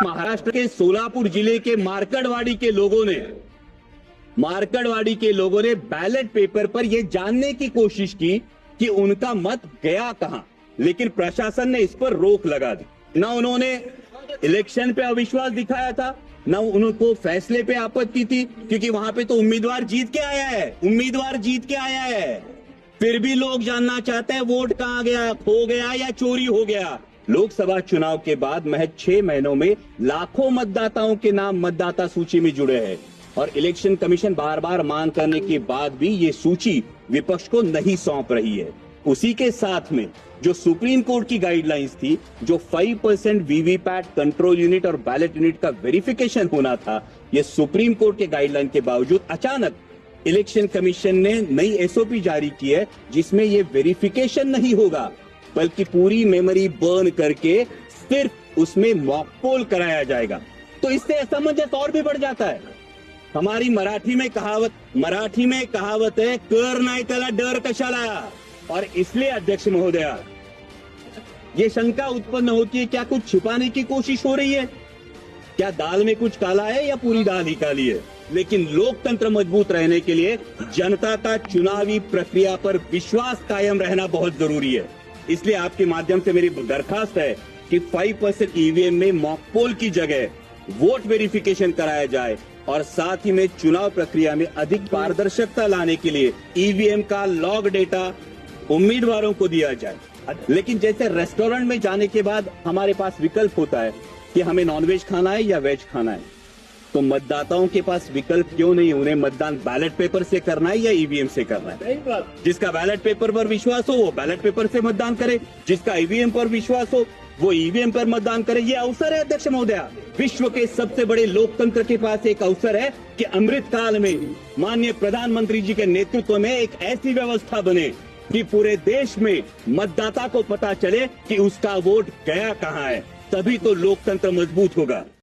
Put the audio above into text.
महाराष्ट्र के सोलापुर जिले के मार्कड़वाड़ी के लोगों ने बैलेट पेपर पर यह जानने की कोशिश की कि उनका मत गया कहां, लेकिन प्रशासन ने इस पर रोक लगा दी। ना उन्होंने इलेक्शन पे अविश्वास दिखाया था, ना उनको फैसले पे आपत्ति थी, क्योंकि वहां पे तो उम्मीदवार जीत के आया है। फिर भी लोग जानना चाहते हैं वोट कहां गया, खो गया या चोरी हो गया। लोकसभा चुनाव के बाद महज 6 महीनों में लाखों मतदाताओं के नाम मतदाता सूची में जुड़े हैं और इलेक्शन कमीशन बार बार मांग करने के बाद भी ये सूची विपक्ष को नहीं सौंप रही है। उसी के साथ में जो सुप्रीम कोर्ट की गाइडलाइंस थी, जो 5% वीवीपैट कंट्रोल यूनिट और बैलेट यूनिट का वेरिफिकेशन होना था, ये सुप्रीम कोर्ट के गाइडलाइन के बावजूद अचानक इलेक्शन कमीशन ने नई एसओपी जारी की है, जिसमें ये वेरिफिकेशन नहीं होगा, बल्कि पूरी मेमोरी बर्न करके सिर्फ उसमें मॉक पोल कराया जाएगा। तो इससे असमंजस और भी बढ़ जाता है। हमारी मराठी में कहावत है, कर नाही त्याला डर कशाला। और इसलिए अध्यक्ष महोदया, ये शंका उत्पन्न होती है, क्या कुछ छिपाने की कोशिश हो रही है? क्या दाल में कुछ काला है या पूरी दाल ही काली है? लेकिन लोकतंत्र मजबूत रहने के लिए जनता का चुनावी प्रक्रिया पर विश्वास कायम रहना बहुत जरूरी है। इसलिए आपके माध्यम से मेरी दरखास्त है कि 5% ईवीएम में मॉक पोल की जगह वोट वेरिफिकेशन कराया जाए और साथ ही में चुनाव प्रक्रिया में अधिक पारदर्शिता लाने के लिए ईवीएम का लॉग डेटा उम्मीदवारों को दिया जाए। लेकिन जैसे रेस्टोरेंट में जाने के बाद हमारे पास विकल्प होता है कि हमें नॉनवेज खाना है या वेज खाना है, तो मतदाताओं के पास विकल्प क्यों नहीं? उन्हें मतदान बैलेट पेपर से करना है या ईवीएम से करना है? जिसका बैलेट पेपर पर विश्वास हो वो बैलेट पेपर से मतदान करे, जिसका ईवीएम पर विश्वास हो वो ईवीएम पर मतदान करे। ये अवसर है अध्यक्ष महोदया, विश्व के सबसे बड़े लोकतंत्र के पास एक अवसर है कि अमृत काल में माननीय प्रधानमंत्री जी के नेतृत्व में एक ऐसी व्यवस्था बने कि पूरे देश में मतदाता को पता चले कि उसका वोट गया कहां है। तभी तो लोकतंत्र मजबूत होगा।